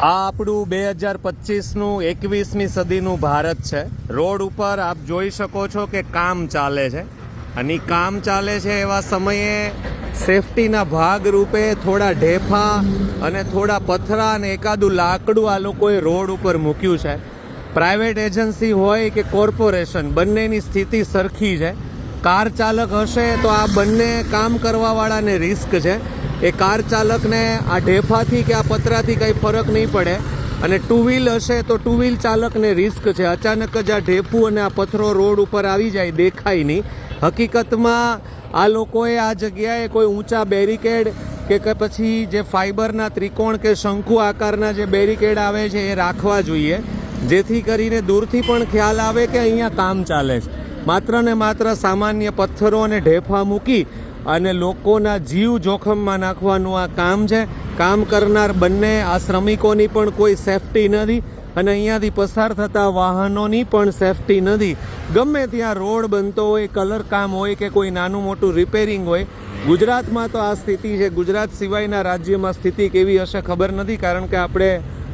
આ આપણું 2025નું 21મી સદીનું ભારત છે. રોડ ઉપર આપ જોઈ શકો છો કે કામ ચાલે છે અને કામ ચાલે છે એવા સમયે સેફટીના ભાગ રૂપે થોડા ઢેફા અને થોડા પથરા અને એકાદું લાકડું આ લોકોએ રોડ ઉપર મૂક્યું છે. પ્રાઇવેટ એજન્સી હોય કે કોર્પોરેશન, બંનેની સ્થિતિ સરખી છે. કાર ચાલક હશે તો આ બંને કામ કરવાવાળાને રિસ્ક છે. એ કાર ચાલકને આ ઢેફાથી કે આ પતરાથી કંઈ ફરક નહીં પડે, અને ટુ વ્હીલ હશે તો ટુ વ્હીલ ચાલકને રિસ્ક છે. અચાનક જ આ ઢેફું અને આ પથરો રોડ ઉપર આવી જાય, દેખાય નહીં. હકીકતમાં આ લોકોએ આ જગ્યાએ કોઈ ઊંચા બેરિકેડ કે પછી જે ફાઇબરના ત્રિકોણ કે શંકુ આકારના જે બેરિકેડ આવે છે એ રાખવા જોઈએ, જેથી કરીને દૂરથી પણ ખ્યાલ આવે કે અહીંયા કામ ચાલે છે. માત્ર ને માત્ર સામાન્ય પથ્થરો અને ઢેફા મૂકી અને લોકોના જીવ જોખમમાં નાખવાનું આ કામ છે. કામ કરનાર બંને આ શ્રમિકોની પણ કોઈ સેફટી નથી અને અહીંયાથી પસાર થતા વાહનોની પણ સેફટી નથી. ગમે ત્યાં રોડ બનતો હોય, કલર કામ હોય કે કોઈ નાનું મોટું રિપેરિંગ હોય, ગુજરાતમાં તો આ સ્થિતિ છે. ગુજરાત સિવાયના રાજ્યમાં સ્થિતિ કેવી હશે ખબર નથી, કારણ કે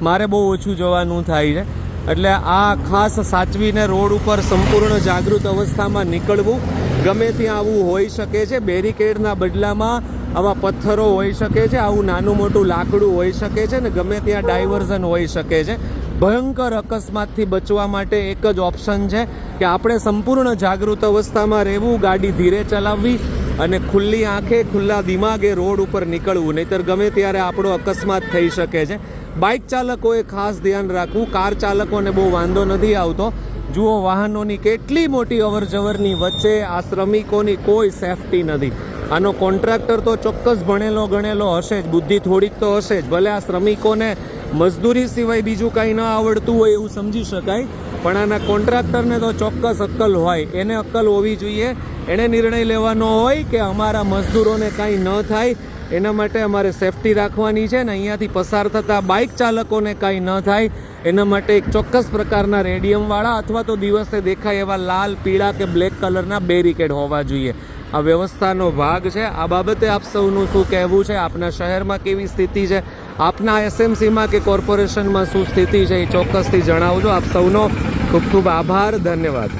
મારે બહુ ઓછું જવાનું થાય છે. એટલે આ ખાસ સાચવીને રોડ ઉપર સંપૂર્ણ જાગૃત અવસ્થામાં નીકળવું. ગમે ત્યાં આવું હોઈ શકે છે. બેરિકેડના બદલામાં આવા પથ્થરો હોઈ શકે છે, આવું નાનું મોટું લાકડું હોઈ શકે છે ને ગમે ત્યાં ડાયવર્ઝન હોઈ શકે છે. ભયંકર અકસ્માતથી બચવા માટે એક જ ઓપ્શન છે કે આપણે સંપૂર્ણ જાગૃત અવસ્થામાં રહેવું, ગાડી ધીરે ચલાવવી અને ખુલ્લી આંખે ખુલ્લા દિમાગે રોડ ઉપર નીકળવું, નહીંતર ગમે ત્યારે આપણો અકસ્માત થઈ શકે છે. બાઇક ચાલકોએ ખાસ ધ્યાન રાખવું. કાર ચાલકોને બહુ વાંધો નથી આવતો. જુઓ, વાહનોની કેટલી મોટી અવરજવરની વચ્ચે આ શ્રમિકોની કોઈ સેફટી નથી. આનો કોન્ટ્રાક્ટર તો ચોક્કસ ભણેલો ગણેલો હશે જ, બુદ્ધિ થોડીક તો હશે જ. ભલે આ શ્રમિકોને મજદૂરી સિવાય બીજું કાંઈ ન આવડતું હોય એવું સમજી શકાય, પણ આના કોન્ટ્રાક્ટરને તો ચોક્કસ અક્કલ હોય. એને અક્કલ હોવી જોઈએ. એણે નિર્ણય લેવાનો હોય કે અમારા મજદૂરોને કાંઈ ન થાય, એના માટે અમારે સેફટી રાખવાની છે ને અહીંયાથી પસાર થતા બાઇક ચાલકોને કાંઈ ન થાય એના માટે એક ચોક્કસ પ્રકારના રેડિયમવાળા અથવા તો દિવસે દેખાય એવા લાલ, પીળા કે બ્લેક કલરના બેરિકેડ હોવા જોઈએ. આ વ્યવસ્થાનો ભાગ છે. આ બાબતે આપ સૌનું શું કહેવું છે? આપના શહેરમાં કેવી સ્થિતિ છે? આપના એસએમસીમાં કે કોર્પોરેશનમાં શું સ્થિતિ છે એ ચોક્કસથી જણાવજો. આપ સૌનો ખૂબ ખૂબ આભાર. ધન્યવાદ.